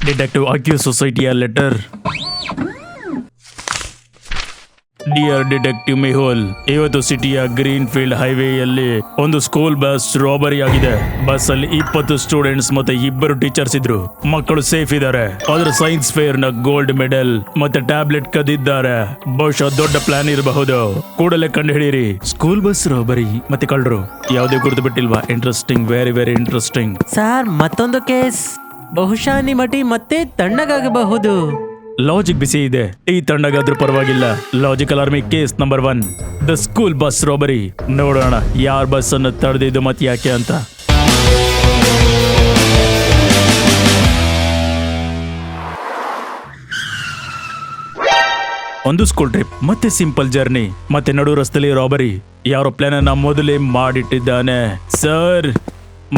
Detective ಆಕ್ಯೂ ಸೊಸೈಟಿಯ letter. Dear detective Mehul, ಇವತ್ತು ಸಿಟಿಯ ಗ್ರೀನ್ ಫೀಲ್ಡ್ ಹೈವೇಯಲ್ಲಿ ಒಂದು ಸ್ಕೂಲ್ ಬಸ್ ರಾಬರಿ ಆಗಿದೆ. ಬಸ್ ಅಲ್ಲಿ 20 ಸ್ಟೂಡೆಂಟ್ಸ್ ಮತ್ತೆ 2 ಟೀಚರ್ಸ್ ಇದ್ರು. ಮಕ್ಕಳು ಸೇಫ್ ಇದ್ದಾರೆ. ಆದ್ರೆ ಸೈನ್ಸ್ ಫೇರ್ ನ ಗೋಲ್ಡ್ ಮೆಡಲ್ ಮತ್ತೆ ಟ್ಯಾಬ್ಲೆಟ್ ಕದಿದ್ದಾರೆ. ಬಹುಶಃ ದೊಡ್ಡ ಪ್ಲಾನ್ ಇರಬಹುದು. ಕೂಡಲೇ ಕಂಡು ಹಿಡಿಯಿರಿ. ಸ್ಕೂಲ್ ಬಸ್ ರಾಬರಿ ಮತ್ತೆ ಕಳ್ಳರು ಯಾವುದೇ ಗುರುತು ಬಿಟ್ಟಿಲ್ವಾ? Interesting, very very interesting. Sir, ಮತ್ತೊಂದು ಕೇಸ್. ಬಹುಶಃ ನಿಮ್ಮ ಟೀಮ್ ಮತ್ತೆ ತಣ್ಣಗಾಗಬಹುದು. ಲಾಜಿಕ್ ಬಿಸಿ ಇದೆ. ಈ ತಣ್ಣಗಾದ್ರೂ ಪರವಾಗಿಲ್ಲ. Logical army case number 1, the school bus robbery. ನೋಡೋಣ ಯಾರ್ ಬಸ್ ಅನ್ನು ತಡೆದಿದ್ದು ಮತ್ತೆ ಯಾಕೆ ಅಂತ. ಒಂದು ಸ್ಕೂಲ್ ಟ್ರಿಪ್ ಮತ್ತೆ ಸಿಂಪಲ್ ಜರ್ನಿ ಮತ್ತೆ ನಡು ರಸ್ತೆಯಲ್ಲಿ ರಾಬರಿ. ಯಾರೋ ಪ್ಲಾನ್ ಅನ್ನ ಮೊದಲೇ ಮಾಡಿಟ್ಟಿದ್ದಾನೆ. ಸರ್,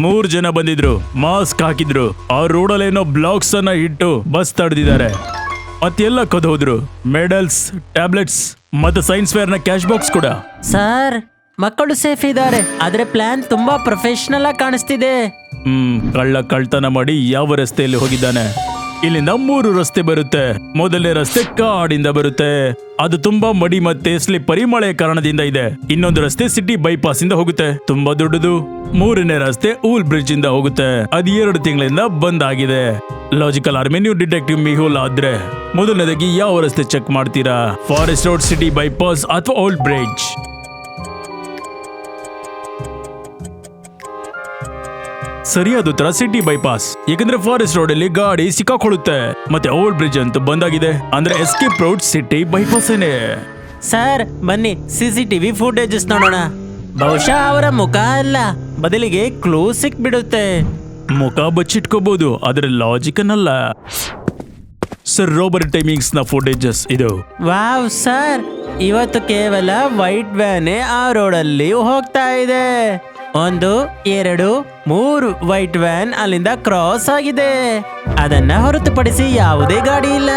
3 ಜನ ಬಂದಿದ್ರು, ಮಾಸ್ಕ್ ಹಾಕಿದ್ರು. ಆ ರೋಡಲ್ಲೇನೋ ಬ್ಲಾಕ್ಸ್ ಅನ್ನ ಇಟ್ಟು ಬಸ್ ತಡೆದಿದ್ದಾರೆ. ಮತ್ತೆಲ್ಲ ಕದೋದ್ರು. ಮೆಡಲ್ಸ್, ಟ್ಯಾಬ್ಲೆಟ್ಸ್ ಮತ್ತೆ ಸೈನ್ಸ್ ಫೇರ್ ನ ಕ್ಯಾಶ್ ಬಾಕ್ಸ್ ಕೂಡ. ಸರ್, ಮಕ್ಕಳು ಸೇಫ್ ಇದ್ದಾರೆ. ಆದ್ರೆ ಪ್ಲಾನ್ ತುಂಬಾ ಪ್ರೊಫೆಷನಲ್ ಆಗಿ ಕಾಣಿಸ್ತಿದೆ. ಕಳ್ತನ ಮಾಡಿ ಯಾವ ರಸ್ತೆಯಲ್ಲಿ ಹೋಗಿದ್ದಾನೆ? ಇಲ್ಲಿಂದ 3 ರಸ್ತೆ ಬರುತ್ತೆ. ಮೊದಲನೇ ರಸ್ತೆ ಕಾಡಿಂದ ಬರುತ್ತೆ. ಅದು ತುಂಬಾ ಮಡಿ ಮತ್ತೆ ಸ್ಲಿಪ್ಪರಿ ಮಳೆ ಕಾರಣದಿಂದ ಇದೆ. ಇನ್ನೊಂದು ರಸ್ತೆ ಸಿಟಿ ಬೈಪಾಸ್ ಇಂದ ಹೋಗುತ್ತೆ, ತುಂಬಾ ದೊಡ್ಡದು. 3ನೇ ರಸ್ತೆ ಊಲ್ ಬ್ರಿಡ್ಜ್ ಇಂದ ಹೋಗುತ್ತೆ. ಅದು 2 ತಿಂಗಳಿಂದ ಬಂದ್ ಆಗಿದೆ. ಲಾಜಿಕಲ್ ಆರ್ಮಿ, ನೀವು ಡಿಟೆಕ್ಟಿವ್ ಮೆಹುಲ್ ಆದ್ರೆ ಮೊದಲನೇದಾಗಿ ಯಾವ ರಸ್ತೆ ಚೆಕ್ ಮಾಡ್ತೀರಾ? ಫಾರೆಸ್ಟ್ ರೋಡ್, ಸಿಟಿ ಬೈಪಾಸ್ ಅಥವಾ ಓಲ್ಡ್ ಬ್ರಿಡ್ಜ್? ಸರಿಯಾದ ಉತ್ತರ ಸಿಟಿ ಬೈಪಾಸ್. ಯಾಕಂದ್ರೆ ಫಾರೆಸ್ಟ್ ರೋಡ್ ಅಲ್ಲಿ ಗಾಡಿ ಸಿಕ್ಕಾಕೊಳ್ಳುತ್ತೆ. ಮತ್ತೆ ಓಲ್ಡ್ ಬ್ರಿಡ್ಜ್ ಅಂತೂ ಬಂದಾಗಿದೆ. ಅಂದ್ರೆ ಎಸ್ಕೇಪ್ ರೋಡ್ ಸಿಟಿ ಬೈಪಾಸ್ ಏನೇ. ಸರ್, ಬನ್ನಿ CCTV ಫುಟೇಜಸ್ ನೋಡೋಣ. ಬಹುಶಃ ಅವರ ಮುಖ ಅಲ್ಲ, ಬದಲಿಗೆ ಕ್ಲೂ ಸಿಕ್ಬಿಡುತ್ತೆ. ಮುಖ ಬಚ್ಚಿಟ್ಕೋಬಹುದು, ಆದ್ರೆ ಲಾಜಿಕ್ ಅನ್ನಲ್ಲ. ಸರ್, ರಾಬರಿ ಟೈಮಿಂಗ್ಸ್ ನ ಫುಟೇಜಸ್ ಇದು. ವಾವ್ ಸರ್, ಇವತ್ತು ಕೇವಲ ವೈಟ್ ವ್ಯಾನ್ ಆ ರೋಡಲ್ಲಿ ಹೋಗ್ತಾ ಇದೆ. 1, 2, 3 ವೈಟ್ ವ್ಯಾನ್ ಅಲ್ಲಿಂದ ಕ್ರಾಸ್ ಆಗಿದೆ. ಅದನ್ನ ಹೊರತುಪಡಿಸಿ ಯಾವುದೇ ಗಾಡಿ ಇಲ್ಲ.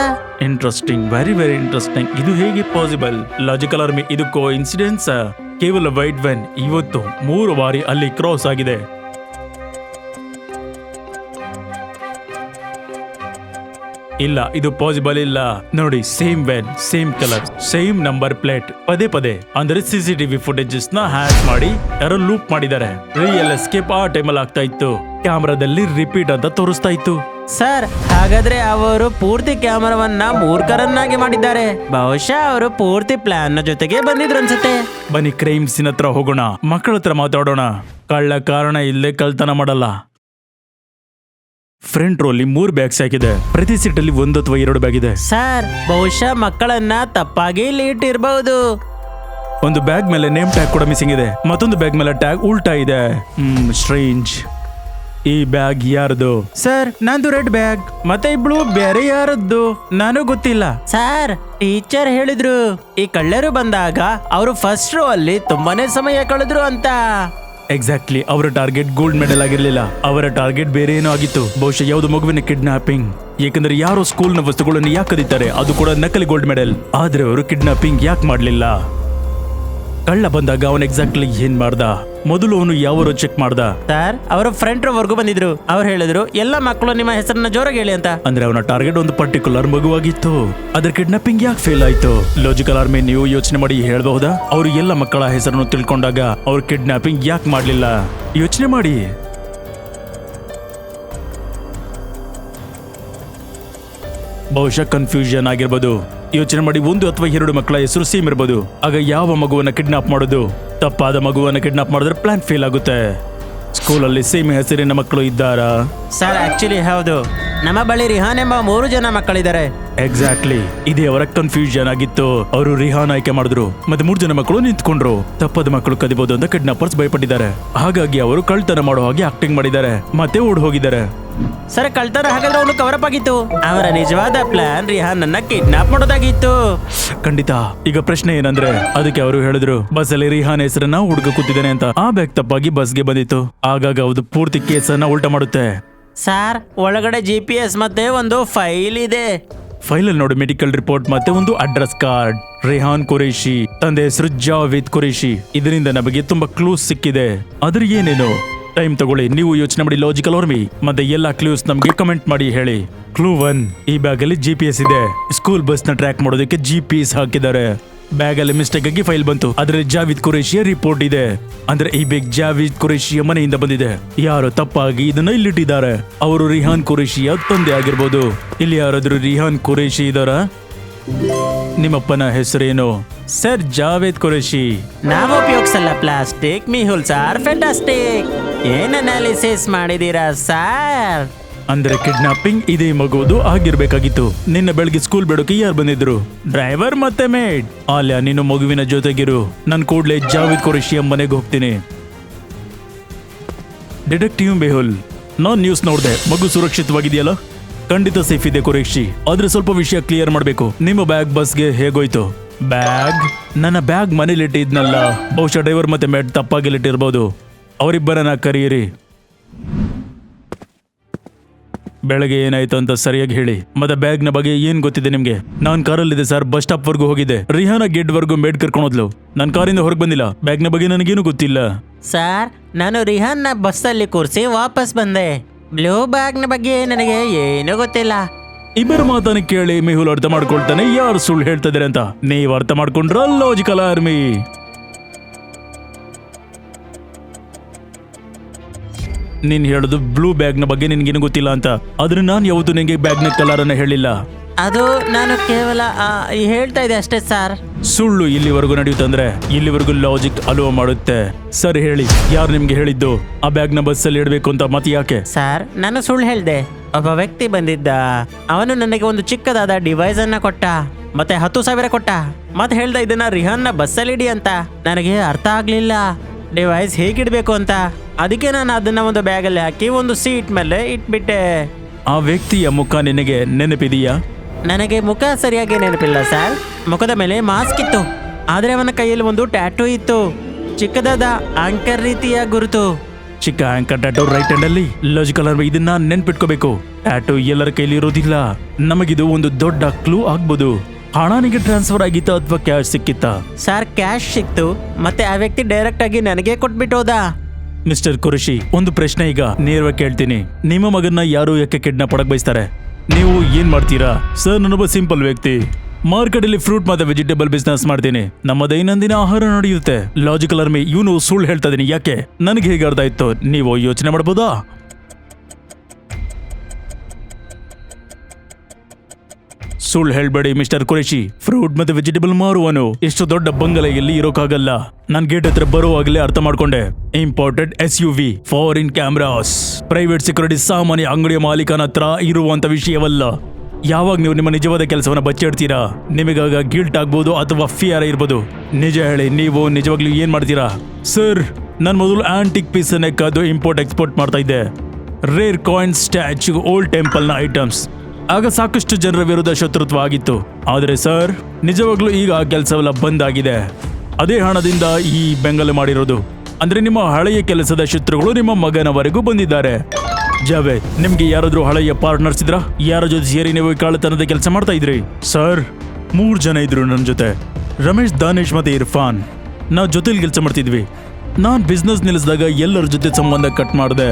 Interesting, very very interesting. ಇದು ಹೇಗೆ ಪಾಸಿಬಲ್? ಲಾಜಿಕಲ್ ಆರ್ಮಿ, ಇದು ಕೋ ಇನ್ಸಿಡೆನ್ಸ್? ಕೇವಲ ವೈಟ್ ವ್ಯಾನ್ ಇವತ್ತು 3 ಬಾರಿ ಅಲ್ಲಿ ಕ್ರಾಸ್ ಆಗಿದೆ. ಇಲ್ಲ, ಇದು ಪಾಸಿಬಲ್ ಇಲ್ಲ. ನೋಡಿ, same van, same colour, same number plate. ಪದೇ ಪದೇ ಅಂದ್ರೆ CCTV ಫುಟೇಜಸ್ ನ ಹ್ಯಾಕ್ ಮಾಡಿ ಯಾರೋ ಲೂಪ್ ಮಾಡಿದ್ದಾರೆ. ರಿಯಲ್ ಎಸ್ಕೇಪ್ ಆ ಟೈಮಲ್ಲಿ ಆಗ್ತಾ ಇತ್ತು. ಕ್ಯಾಮ್ರಾದಲ್ಲಿ ರಿಪೀಟ್ ಅಂತ ತೋರಿಸ್ತಾ ಇತ್ತು. ಸರ್, ಹಾಗಾದ್ರೆ ಅವರು ಪೂರ್ತಿ ಕ್ಯಾಮರಾವನ್ನ ಮೂರ್ಖರನ್ನಾಗಿ ಮಾಡಿದ್ದಾರೆ. ಬಹುಶಃ ಅವರು ಪೂರ್ತಿ ಪ್ಲಾನ್ ನ ಜೊತೆಗೆ ಬಂದಿದ್ರು ಅನ್ಸುತ್ತೆ. ಬನ್ನಿ ಕ್ರೈಮ್ ಸೀನ್ ಹತ್ರ ಹೋಗೋಣ, ಮಕ್ಕಳ ಹತ್ರ ಮಾತಾಡೋಣ. ಕಳ್ಳ ಕಾರಣ ಇಲ್ಲೇ ಕಳ್ತನ ಮಾಡಲ್ಲ. ಫ್ರಂಟ್ ರೋಲಿ 3 ಬ್ಯಾಗ್ಸ್ ಹಾಕಿದೆ. ಪ್ರತಿ ಸೀಟಲ್ಲಿ 1 ಅಥವಾ 2 ಬ್ಯಾಗ್ ಇದೆ. ಸರ್, ಬಹುಶಃ ಮಕ್ಕಳನ್ನ ತಪ್ಪಾಗಿ ಇಲ್ಲಿ ಇಟ್ಟಿರಬಹುದು. ಒಂದು ಬ್ಯಾಗ್ ಮೇಲೆ ನೇಮ್ ಟ್ಯಾಗ್ ಕೂಡ ಮಿಸ್ಸಿಂಗ್ ಇದೆ. ಮತ್ತೊಂದು ಬ್ಯಾಗ್ ಮೇಲೆ ಟ್ಯಾಗ್ ಉಲ್ಟಾ ಇದೆ. ಸ್ಟ್ರೇಂಜ್. ಈ ಬ್ಯಾಗ್ ಯಾರದು? ಸರ್, ನಂದು ರೆಡ್ ಬ್ಯಾಗ್. ಮತ್ತೆ ಈ ಬ್ಲೂ ಬೇರೆ ಯಾರದ್ದು? ನಾನು ಗೊತ್ತಿಲ್ಲ. ಸರ್, ಟೀಚರ್ ಹೇಳಿದ್ರು ಈ ಕಳ್ಳರು ಬಂದಾಗ ಅವರು ಫಸ್ಟ್ ರೋ ಅಲ್ಲಿ ತುಂಬಾನೇ ಸಮಯ ಕಳೆದ್ರು ಅಂತ. ಎಕ್ಸಾಕ್ಟ್ಲಿ. ಅವರ ಟಾರ್ಗೆಟ್ ಗೋಲ್ಡ್ ಮೆಡಲ್ ಆಗಿರ್ಲಿಲ್ಲ. ಅವರ ಟಾರ್ಗೆಟ್ ಬೇರೆ ಏನೋ ಆಗಿತ್ತು. ಬಹುಶಃ ಯಾವ್ದು ಮಗುವಿನ ಕಿಡ್ನಾಪಿಂಗ್. ಯಾಕಂದ್ರೆ ಯಾರೋ ಸ್ಕೂಲ್ ನ ವಸ್ತುಗಳನ್ನು ಯಾಕೆ ಕದೀತಾರೆ? ಅದು ಕೂಡ ನಕಲಿ ಗೋಲ್ಡ್ ಮೆಡಲ್. ಆದ್ರೆ ಅವರು ಕಿಡ್ನಾಪಿಂಗ್ ಯಾಕೆ ಮಾಡ್ಲಿಲ್ಲ? ಕಳ್ಳ ಬಂದಾಗ ಅವನು ಎಕ್ಸಾಕ್ಟ್ಲಿ ಏನ್ ಮಾಡ್ದ? ಮೊದಲು ಅವನು ಯಾವ ಚೆಕ್ ಮಾಡ್ದ? ಸರ್, ಅವರು ಫ್ರಂಟ್ ರೋ ವರ್ಗು ಬಂದಿದ್ರು. ಅವ್ರು ಹೇಳಿದ್ರು ಎಲ್ಲ ಮಕ್ಕಳು ನಿಮ್ಮ ಹೆಸರನ್ನ ಜೋರಾಗಿ ಹೇಳಿ ಅಂತ. ಅಂದ್ರೆ ಅವನ ಟಾರ್ಗೆಟ್ ಒಂದು ಪರ್ಟಿಕ್ಯುಲರ್ ಮಗುವಾಗಿತ್ತು. ಅದ್ರ ಕಿಡ್ನಾಪಿಂಗ್ ಯಾಕೆ ಫೇಲ್ ಆಯ್ತು? ಲಾಜಿಕಲ್ ಆರ್ಮಿ, ನೀವು ಯೋಚನೆ ಮಾಡಿ ಹೇಳ್ಬಹುದಾ? ಅವರು ಎಲ್ಲ ಮಕ್ಕಳ ಹೆಸರನ್ನು ತಿಳ್ಕೊಂಡಾಗ ಅವ್ರು ಕಿಡ್ನಾಪಿಂಗ್ ಯಾಕೆ ಮಾಡ್ಲಿಲ್ಲ? ಯೋಚನೆ ಮಾಡಿ. ಬಹುಶಃ ಕನ್ಫ್ಯೂಷನ್ ಆಗಿರ್ಬೋದು. ಯೋಚನೆ ಮಾಡಿ, 1 ಅಥವಾ 2 ಮಕ್ಕಳ ಹೆಸರು ಸೇಮ್ ಇರ್ಬೋದು. ಆಗ ಯಾವ ಮಗುವನ್ನ ಕಿಡ್ನಾಪ್ ಮಾಡೋದು? ತಪ್ಪಾದ ಮಗುವನ್ನ ಕಿಡ್ನಾಪ್ ಮಾಡಿದ್ರೆ ಪ್ಲಾನ್ ಫೇಲ್ ಆಗುತ್ತೆ. ಸ್ಕೂಲಲ್ಲಿ ಸೇಮ್ ಹೆಸರಿನ ಮಕ್ಕಳು ಇದ್ದಾರಾ? ಸರ್, ಆಕ್ಚುಲಿ ಹೌದು. ನಮ್ಮ ಬಳಿ ರಿಹಾನ್ ಎಂಬ 3 ಜನ ಮಕ್ಕಳಿದ್ದಾರೆ. ಎಕ್ಸಾಕ್ಟ್ಲಿ. ಇದೇ ಅವರ ಕನ್ಫ್ಯೂಷನ್ ಆಗಿತ್ತು. ಅವರು ರಿಹಾನ್ ಆಯ್ಕೆ ಮಾಡಿದ್ರು ಮತ್ತೆ 3 ಜನ ಮಕ್ಕಳು ನಿಂತ್ಕೊಂಡ್ರು. ತಪ್ಪಾದ ಮಕ್ಕಳು ಕದಿಬಹುದು ಅಂತ ಕಿಡ್ನಾಪರ್ಸ್ ಭಯಪಟ್ಟಿದ್ದಾರೆ. ಹಾಗಾಗಿ ಅವರು ಕಳ್ತನ ಮಾಡೋ ಹಾಗೆ ಆಕ್ಟಿಂಗ್ ಮಾಡಿದ್ದಾರೆ ಮತ್ತೆ ಓಡ್ ಹೋಗಿದ್ದಾರೆ. ಸರ್, ಕಳ್ತನ ಹಾಗಾದ್ರೆ ಅವನು ಕವರ್ ಅಪ್ ಆಗಿತ್ತು. ಅವರ ನಿಜವಾದ ಪ್ಲಾನ್ ರಿಹಾನ್ ಅನ್ನ ಕಿಡ್ನಾಪ್ ಮಾಡೋದಾಗಿತ್ತು. ಖಂಡಿತ. ಈಗ ಪ್ರಶ್ನೆ ಏನಂದ್ರೆ, ಅದಕ್ಕೆ ಅವರು ಹೇಳಿದ್ರು ಬಸ್ ಅಲ್ಲಿ ರಿಹಾನ್ ಹೆಸರನ್ನ ಹುಡುಗ ಕೂತಿದ್ದಾನೆ ಅಂತ. ಆ ಬ್ಯಾಗ್ ತಪ್ಪಾಗಿ ಬಸ್ಗೆ ಬಂದಿತ್ತು. ಆಗಾಗ ಅದು ಪೂರ್ತಿ ಕೇಸನ್ನ ಉಲ್ಟಾ ಮಾಡುತ್ತೆ. ಸರ್, ಒಳಗಡೆ GPS ಮತ್ತೆ ಒಂದು ಫೈಲ್ ಇದೆ. ಫೈಲ್ ಅಲ್ಲಿ ನೋಡಿ, ಮೆಡಿಕಲ್ ರಿಪೋರ್ಟ್ ಮತ್ತೆ ಒಂದು ಅಡ್ರೆಸ್ ಕಾರ್ಡ್. ರೆಹಾನ್ ಕುರೇಶಿ, ತಂದೆ ಹೆಸರು ಜಾವೇದ್ ಕುರೇಶಿ. ಇದರಿಂದ ನಮಗೆ ತುಂಬಾ ಕ್ಲೂಸ್ ಸಿಕ್ಕಿದೆ. ಅದ್ರ ಏನೇನು? ಟೈಮ್ ತಗೊಳ್ಳಿ, ನೀವು ಯೋಚನೆ ಮಾಡಿ. ಲಾಜಿಕಲ್ ಆರ್ಮಿ ಮತ್ತೆ ಎಲ್ಲಾ ಕ್ಲೂಸ್ ನಮ್ಗೆ ಕಮೆಂಟ್ ಮಾಡಿ ಹೇಳಿ. ಕ್ಲೂ 1, ಈ ಬ್ಯಾಗ್ ಅಲ್ಲಿ GPS ಇದೆ. ಸ್ಕೂಲ್ ಬಸ್ ನ ಟ್ರ್ಯಾಕ್ ಮಾಡೋದಕ್ಕೆ GPS ಹಾಕಿದ್ದಾರೆ. ಬ್ಯಾಗ್ ಅಲ್ಲಿ ಮಿಸ್ಟೇಕ್ ಆಗಿ ಫೈಲ್ ಬಂತು. ಅದರಲ್ಲಿ ಜಾವಿದ್ ಕುರೇಶಿಯ ರಿಪೋರ್ಟ್ ಇದೆ. ಅಂದ್ರೆ ಈ ಬ್ಯಾಗ್ ಜಾವಿದ್ ಕುರೇಶಿಯ ಮನೆಯಿಂದ ಬಂದಿದೆ. ಯಾರೋ ತಪ್ಪಾಗಿ ಇದನ್ನ ಇಲ್ಲಿಟ್ಟಿದ್ದಾರೆ. ಅವರು ರಿಹಾನ್ ಕುರೇಶಿಯ ತಂದೆ ಆಗಿರ್ಬೋದು. ಇಲ್ಲಿ ಯಾರಾದ್ರೂ ರಿಹಾನ್ ಕುರೇಶಿ ಇದಾರ? ನಿಮ್ಮಪ್ಪನ ಹೆಸರೇನು? ಸರ್ ಜಾವೇದ್ ಕುರೇಶಿ. ನಾವು ಉಪಯೋಗಿಸಲ್ಲ ಪ್ಲಾಸ್ಟಿಕ್. Mehul sir fantastic. ಏನ್ ಅನಾಲಿಸಿಸ್ ಮಾಡಿದೀರಾ ಸರ್? ಅಂದ್ರೆ ಕಿಡ್ನಾಪಿಂಗ್ ಇದೇ ಮಗುವುದು ಆಗಿರ್ಬೇಕಾಗಿತ್ತು. ನಿನ್ನ ಬೆಳಗ್ಗೆ ಸ್ಕೂಲ್ ಬಿಡೋಕೆ ಯಾರು ಬಂದಿದ್ರು? ಡ್ರೈವರ್ ಮತ್ತೆ ಮೇಡ್. ಆಲ್ಯಾ, ನೀನು ಮಗುವಿನ ಜೊತೆಗಿರು. ನನ್ ಕೂಡ್ಲೆ ಜಾವೇದ್ ಕುರೇಶಿ ಮನೆಗೆ ಹೋಗ್ತೀನಿ. ಡಿಟೆಕ್ಟಿವ್ ಮೆಹುಲ್, ನಾನ್ ನ್ಯೂಸ್ ನೋಡ್ದೆ. ಮಗು ಸುರಕ್ಷಿತವಾಗಿದೆಯಲ್ಲ? ಖಂಡಿತ ಸೇಫ್ ಇದೆ ಕುರೇಶಿ. ಆದ್ರೆ ಸ್ವಲ್ಪ ವಿಷಯ ಕ್ಲಿಯರ್ ಮಾಡ್ಬೇಕು. ನಿಮ್ಮ ಬ್ಯಾಗ್ ಬಸ್ಗೆ ಹೇಗೋಯ್ತು? ಬ್ಯಾಗ್? ನನ್ನ ಬ್ಯಾಗ್ ಮನೇಲಿಟ್ಟಿದ್ನಲ್ಲ. ಬಹುಶಃ ಡ್ರೈವರ್ ಮತ್ತೆ ಮೇಡ್ ತಪ್ಪಾಗಿಲಿಟ್ಟಿರ್ಬೋದು. ಅವರಿಬ್ಬರನ್ನ ಕರೀರಿ. ಬೆಳಗ್ಗೆ ಏನಾಯ್ತು ಅಂತ ಸರಿಯಾಗಿ ಹೇಳಿ. ಮತ್ತೆ ಬ್ಯಾಗ್ ನ ಬಗ್ಗೆ ಏನ್ ಗೊತ್ತಿದೆ ನಿಮ್ಗೆ? ನಾನ್ ಕಾರಲ್ಲಿದೆ ಸರ್. ಬಸ್ ಸ್ಟಾಪ್ ವರ್ಗೂ ಹೋಗಿದ್ದೆ. ರಿಹಾನ ಗೇಟ್ ವರ್ಗೂ ಮೇಡ್ ಕರ್ಕೊಂಡೋದ್ಲು. ನಾನ್ ಕಾರಿಂದ ಹೊರಗೆ ಬಂದಿಲ್ಲ. ಬ್ಯಾಗ್ ನ ಬಗ್ಗೆ ನನಗೇನು ಗೊತ್ತಿಲ್ಲ. ಸರ್, ನಾನು ರಿಹಾನ್ನ ಬಸ್ಸಲ್ಲಿ ಕೂರಿಸಿ ವಾಪಸ್ ಬಂದೆ. ಬ್ಲೂ ಬ್ಯಾಗ್ ನ ಬಗ್ಗೆ ನನಗೆ ಏನೂ ಗೊತ್ತಿಲ್ಲ. ಇಬ್ಬರ ಮಾತನ್ನ ಕೇಳಿ ಮೆಹುಲ್ ಅರ್ಥ ಮಾಡ್ಕೊಳ್ತಾನೆ ಯಾರು ಸುಳ್ಳು ಹೇಳ್ತಿದಾರೆ ಅಂತ. ನೀವ್ ಅರ್ಥ ಮಾಡ್ಕೊಂಡ್ರ ಲಾಜಿಕಲ್ ಆರ್ಮಿ. ನೀನ್ ಹೇಳುದು ಬ್ಲೂ ಬ್ಯಾಗ್ ನ ಬಗ್ಗೆ ನಿನ್ಗೇನು ಗೊತ್ತಿಲ್ಲ ಅಂತ. ಆದ್ರೆ ನಾನ್ ಯಾವತ್ತು ನಿಂಗೆ ಬ್ಯಾಗ್ ನ ಕಲರ್ ಅನ್ನ ಹೇಳಿಲ್ಲ. ಅದು ನಾನು ಕೇವಲ ಹೇಳ್ತಾ ಇದೆ ಅಷ್ಟೇ ಸರ್. ಸುಳ್ಳು ಇಲ್ಲಿವರೆಗೂ ನಡೆಯುತ್ತಂದ್ರೆ ಇಲ್ಲಿವರೆಗೂ ಲಾಜಿಕ್ ಅಲೋ ಮಾಡುತ್ತೆ. ಸರಿ ಹೇಳಿ, ಯಾರು ನಿಮ್ಗೆ ಹೇಳಿದ್ದು ಆ ಬ್ಯಾಗ್ ನ ಬಸ್ಸಲ್ಲಿ ಇಡಬೇಕು ಅಂತ? ಮತ್ತೆ ಯಾಕೆ? ಸರ್, ನಾನು ಸುಳ್ಳು ಹೇಳ್ದೆ. ಒಬ್ಬ ವ್ಯಕ್ತಿ ಬಂದಿದ್ದ. ಅವನು ನನಗೆ ಒಂದು ಚಿಕ್ಕದಾದ ಡಿವೈಸ್ ಅನ್ನ ಕೊಟ್ಟ. ಮತ್ತೆ 10,000 ಕೊಟ್ಟ. ಮತ್ತೆ ಹೇಳ್ದ ಇದನ್ನ ರಿಹಾನ್ನ ಬಸ್ಸಲ್ಲಿ ಇಡಿ ಅಂತ. ನನಗೆ ಅರ್ಥ ಆಗ್ಲಿಲ್ಲ ಡಿವೈಸ್ ಹೇಗಿಡ್ಬೇಕು ಅಂತ. ಅದಕ್ಕೆ ನಾನು ಅದನ್ನ ಒಂದು ಬ್ಯಾಗಲ್ಲಿ ಹಾಕಿ ಒಂದು ಸೀಟ್ ಮೇಲೆ ಇಟ್ಬಿಟ್ಟೆ. ಆ ವ್ಯಕ್ತಿಯ ಮುಖ ನಿನಗೆ ನೆನಪಿದೆಯಾ? ನನಗೆ ಮುಖ ಸರಿಯಾಗಿ ನೆನಪಿಲ್ಲ ಸರ್. ಮುಖದ ಮೇಲೆ ಮಾಸ್ಕ್ ಇತ್ತು. ಆದ್ರೆ ಅವನ ಕೈಯಲ್ಲಿ ಒಂದು ಟ್ಯಾಟೂ ಇತ್ತು. ಚಿಕ್ಕದಾದ ಆಂಕರ್ ರೀತಿಯ ಗುರುತು. ಚಿಕ್ಕ ಆಂಕರ್ ಟ್ಯಾಟೂ ರೈಟ್ ಹ್ಯಾಂಡ್ ಅಲ್ಲಿ. ಲಾಜಿಕಲ್ ಆರ್ಮಿ, ಇದನ್ನ ನೆನ್ಪಿಟ್ಕೋಬೇಕು. ಟ್ಯಾಟೂ ಎಲ್ಲರ ಕೈಲಿ ಇರೋದಿಲ್ಲ. ನಮಗಿದು ಒಂದು ದೊಡ್ಡ ಕ್ಲೂ ಆಗ್ಬೋದು. ಹಣ ನಿಮಗೆ ಟ್ರಾನ್ಸ್ಫರ್ ಆಗಿತ್ತಾ ಅಥವಾ ಕ್ಯಾಶ್ ಸಿಕ್ಕಿತ್ತಾ? ಸರ್, ಕ್ಯಾಶ್ ಸಿಕ್ತು. ಮತ್ತೆ ಆ ವ್ಯಕ್ತಿ ಡೈರೆಕ್ಟ್ ಆಗಿ ನನಗೆ ಕೊಟ್ಬಿಟ್ಟು ಹೋದ. ಮಿಸ್ಟರ್ ಕುರೇಶಿ, ಒಂದು ಪ್ರಶ್ನೆ ಈಗ ನೇರವಾಗಿ ಕೇಳ್ತೀನಿ. ನಿಮ್ಮ ಮಗನ್ನ ಯಾರು ಯಾಕೆ ಕಿಡ್ನಾಪ್ ಮಾಡಕ್ ಬಯಸ್ತಾರೆ? ನೀವು ಏನ್ ಮಾಡ್ತೀರಾ? ಸರ್, ನಾನೊಬ್ಬ ಸಿಂಪಲ್ ವ್ಯಕ್ತಿ. ಮಾರ್ಕೆಟ್ ಅಲ್ಲಿ ಫ್ರೂಟ್ ಮತ್ತೆ ವೆಜಿಟೇಬಲ್ ಬಿಸ್ನೆಸ್ ಮಾಡ್ತೀನಿ. ನಮ್ಮ ದೈನಂದಿನ ಆಹಾರ ನಡೆಯುತ್ತೆ. ಲಾಜಿಕಲ್ ಆರ್ಮಿ, ಇವನು ಸುಳ್ಳು ಹೇಳ್ತಾ ಇದೀನಿ. ಯಾಕೆ? ನನಗೆ ಹೇಗೆ ಅರ್ಥ ಆಯ್ತು? ನೀವು ಯೋಚನೆ ಮಾಡಬಹುದಾ? ಸುಳ್ಳು ಹೇಳ್ಬೇಡಿ ಮಿಸ್ಟರ್ ಕುರೇಶಿ. ಫ್ರೂಟ್ ಮತ್ತೆ ವೆಜಿಟೇಬಲ್ ಮಾರುವನು ಇಷ್ಟು ದೊಡ್ಡ ಬಂಗಲೆಯಲ್ಲಿ ಇರೋಕ್ಕಾಗಲ್ಲ. ನಾನ್ ಗೇಟ್ ಹತ್ರ ಬರುವಾಗಲೇ ಅರ್ಥ ಮಾಡ್ಕೊಂಡೆ. Imported SUV, foreign cameras, private security ಸಾಮಾನ್ಯ ಅಂಗಡಿಯ ಮಾಲೀಕನ ಹತ್ರ ಇರುವಂತ ವಿಷಯವಲ್ಲ. ಯಾವಾಗ ನೀವು ನಿಮ್ಮ ನಿಜವಾದ ಕೆಲಸವನ್ನ ಬಚ್ಚಿಡ್ತೀರಾ, ನಿಮಗಾಗ ಗಿಲ್ಟ್ ಆಗ್ಬೋದು ಅಥವಾ ಫಿಯರ್ ಇರ್ಬೋದು. ನಿಜ ಹೇಳಿ, ನೀವು ನಿಜವಾಗ್ಲೂ ಏನ್ ಮಾಡ್ತೀರಾ? ಸರ್, ನಾನು ಮೊದಲು ಆಂಟಿಕ್ ಪೀಸ್ ಅನ್ನ ಕದ್ದು ಇಂಪೋರ್ಟ್ ಎಕ್ಸ್ಪೋರ್ಟ್ ಮಾಡ್ತಾ ಇದ್ದೆ. Rare coin, statue, old temple ನ ಐಟಮ್ಸ್. ಆಗ ಸಾಕಷ್ಟು ಜನರ ವಿರುದ್ಧ ಶತ್ರುತ್ವ ಆಗಿತ್ತು. ಆದರೆ ಸರ್, ನಿಜವಾಗ್ಲೂ ಈಗ ಆ ಕೆಲಸವೆಲ್ಲ ಬಂದಾಗಿದೆ. ಅದೇ ಹಣದಿಂದ ಈ ಬೆಂಗಲು ಮಾಡಿರೋದು. ಅಂದ್ರೆ ನಿಮ್ಮ ಹಳೆಯ ಕೆಲಸದ ಶತ್ರುಗಳು ನಿಮ್ಮ ಮಗನವರೆಗೂ ಬಂದಿದ್ದಾರೆ. ಜಾವೇದ್, ನಿಮ್ಗೆ ಯಾರಾದ್ರೂ ಹಳೆಯ ಪಾರ್ಟ್ನರ್ಸ್ ಇದ್ರಾ? ಯಾರ ಜೊತೆ ಸೇರಿ ನೀವು ಕಳ್ಳತನದ ಕೆಲಸ ಮಾಡ್ತಾ ಇದ್ರಿ? ಸರ್, 3 ಜನ ಇದ್ರು ನನ್ನ ಜೊತೆ. ರಮೇಶ್, ದಾನೇಶ್ ಮತ್ತೆ ಇರ್ಫಾನ್. ನಾವು ಜೊತೆಲಿ ಕೆಲಸ ಮಾಡ್ತಿದ್ವಿ. ನಾನ್ ಬಿಸ್ನೆಸ್ ನಿಲ್ಲಿಸಿದಾಗ ಎಲ್ಲರ ಜೊತೆ ಸಂಬಂಧ ಕಟ್ ಮಾಡಿದೆ.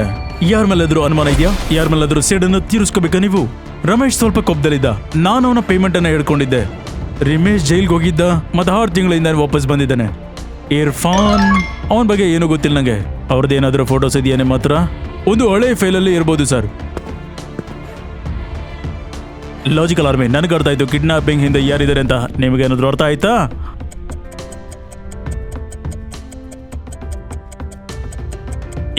ಯಾರ ಮೇಲಾದ್ರೂ ಅನುಮಾನ ಇದೆಯಾ? ಯಾರ ಮೇಲಾದ್ರೂ ಸೇಡನ್ನು ತೀರಿಸ್ಕೋಬೇಕಾ ನೀವು? ರಮೇಶ್ ಸ್ವಲ್ಪ ಕೋಪದಲ್ಲಿದ್ದ. ನಾನು ಅವನ ಪೇಮೆಂಟ್ ಅನ್ನ ಹಿಡ್ಕೊಂಡಿದ್ದೆ. ರಮೇಶ್ ಜೈಲ್ಗೆ ಹೋಗಿದ್ದ. ಮತ್ತೆ 6 ತಿಂಗಳಿಂದ ವಾಪಸ್ ಬಂದಿದ್ದಾನೆ. ಇರ್ಫಾನ್, ಅವನ ಬಗ್ಗೆ ಏನೂ ಗೊತ್ತಿಲ್ಲ ನಂಗೆ. ಅವ್ರದ್ದೇನಾದ್ರೂ ಫೋಟೋಸ್ ಇದೆಯಾ ನಿಮ್ಮ ಹತ್ರ? ಒಂದು ಹಳೆ ಫೈಲಲ್ಲಿ ಇರ್ಬೋದು ಸರ್. ಲಾಜಿಕಲ್ ಆರ್ಮಿ, ನನಗೆ ಅರ್ಥ ಆಯ್ತು ಕಿಡ್ನಾಪಿಂಗ್ ಹಿಂದೆ ಯಾರಿದ್ದಾರೆ ಅಂತ. ನಿಮಗೇನಾದ್ರೂ ಅರ್ಥ ಆಯ್ತಾ?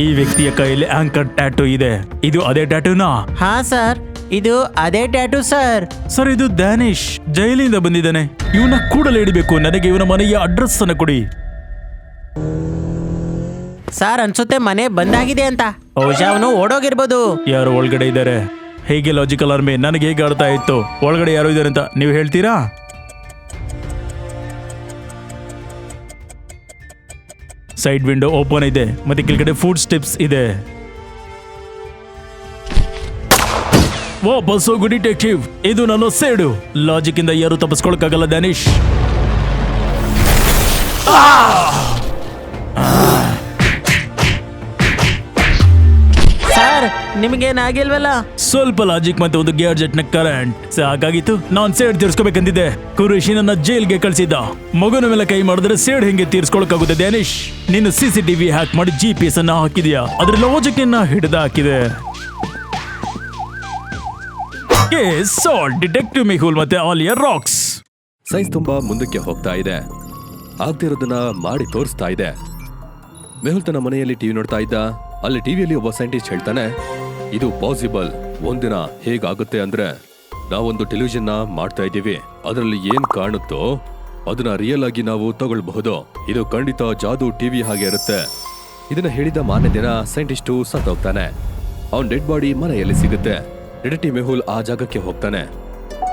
ಈ ವ್ಯಕ್ತಿಯ ಕೈಯಲ್ಲಿ ಆಂಕರ್ ಟ್ಯಾಟೂ ಇದೆ. ಇದು ಅದೇ ಟ್ಯಾಟೂನಾ? ಹಾ ಸರ್, ಇದು ಅದೇ ಟ್ಯಾಟೂ ಸರ್. ಸರ್, ಇದು ದಾನಿಶ್ ಜೈಲಿಂದ ಬಂದಿದ್ದಾನೆ. ಇವನ ಕೂಡಲೇ ಹಿಡಿಬೇಕು. ನನಗೆ ಇವನ ಮನೆಯ ಅಡ್ರೆಸ್ ಅನ್ನ ಕೊಡಿ. ಸರ್, ಅನ್ಸುತ್ತೆ ಮನೆ ಬಂದಾಗಿದೆ ಅಂತ. ಬಹುಶಃ ಅವನು ಓಡೋಗಿರ್ಬೋದು. ಯಾರು ಒಳಗಡೆ ಇದ್ದಾರೆ? ಹೇಗೆ ಲಾಜಿಕಲ್ ಆರ್ಮಿ, ನನಗೆ ಹೇಗೆ ಅರ್ಥ ಆಯ್ತು ಒಳಗಡೆ ಯಾರು ಇದ್ದಾರೆ ಅಂತ? ನೀವು ಹೇಳ್ತೀರಾ? ಸೈಡ್ ವಿಂಡೋ ಓಪನ್ ಇದೆ ಮತ್ತೆ ಕೆಳಗಡೆ ಫುಡ್ ಸ್ಟೆಪ್ಸ್ ಇದೆ. ವಾಪಸ್ ಹೋಗು ಡಿಟೆಕ್ಟಿವ್, ಇದು ನನ್ನ ಸೇಡು. ಲಾಜಿಕ್ ಇಂದ ಯಾರು ತಪ್ಪಿಸ್ಕೊಳಕ್ಕಾಗಲ್ಲ ದಾನಿಶ್. ಸರ್, ನಿಮಗೇನಾಗಿಲ್ವಲ್ಲ? ಸ್ವಲ್ಪ ಲಾಜಿಕ್ ಮತ್ತೆ ಒಂದು ಗ್ಯಾಡ್ಜೆಟ್ ನ ಕರೆಂಟ್ ಸಾಕಾಗಿತ್ತು. ನಾನ್ ಸೇಡ್ ತೀರ್ಸ್ಕೋಬೇಕಂದಿದ್ದೆ. ಕುರೇಶಿ ನನ್ನ ಜೈಲ್ಗೆ ಕಳ್ಸಿದ್ದ. ಮಗನ ಮೇಲೆ ಕೈ ಮಾಡಿದ್ರೆ ಸೇಡ್ ಹೆಂಗೆ ತೀರ್ಸ್ಕೊಳಕ್ಕಾಗುತ್ತೆ ಡ್ಯಾನಿಶ್? ನೀನು CCTV ಹ್ಯಾಕ್ ಮಾಡಿ GPS ಅನ್ನ ಹಾಕಿದ್ಯಾ, ಅದ್ರ ಲಾಜಿಕ್ ಅನ್ನ ಹಿಡಿದು ಹಾಕಿದೆ. ಡಿಟೆಕ್ಟಿವ್ ಮೆಹುಲ್ ಮತ್ತೆ ಆಲಿಯಾ ರಾಕ್ಸ್. ಸೈನ್ಸ್ ತುಂಬಾ ಮುಂದಕ್ಕೆ ಹೋಗ್ತಾ ಇದೆ, ಆಗ್ತಿರೋದನ್ನ ಮಾಡಿ ತೋರಿಸ್ತಾ ಇದೆ. ಮೆಹುಲ್ ತನ್ನ ಮನೆಯಲ್ಲಿ ಟಿವಿ ನೋಡ್ತಾ ಇದ್ದ. ಅಲ್ಲಿ ಟಿವಿಯಲ್ಲಿ ಒಬ್ಬ ಸೈಂಟಿಸ್ಟ್ ಹೇಳ್ತಾನೆ, ಇದು ಪಾಸಿಬಲ್. ಒಂದಿನ ಹೇಗಾಗುತ್ತೆ ಅಂದ್ರೆ, ನಾವೊಂದು ಟೆಲಿವಿಷನ್ ಮಾಡ್ತಾ ಇದ್ದೀವಿ, ಅದರಲ್ಲಿ ಏನ್ ಕಾಣುತ್ತೋ ಅದನ್ನ ರಿಯಲ್ ಆಗಿ ನಾವು ತಗೊಳ್ಬಹುದು. ಇದು ಖಂಡಿತ ಜಾದೂ ಟಿವಿ ಹಾಗೆ ಇರುತ್ತೆ. ಇದನ್ನ ಹೇಳಿದ ಮಾರನೇ ದಿನ ಸೈಂಟಿಸ್ಟು ಸತ್ತೋಗ್ತಾನೆ. ಅವನ್ ಡೆಡ್ ಬಾಡಿ ಮನೆಯಲ್ಲಿ ಸಿಗುತ್ತೆ. ಡಿಟೆಕ್ಟಿವ್ ಮೆಹುಲ್ ಆ ಜಾಗಕ್ಕೆ ಹೋಗ್ತಾನೆ.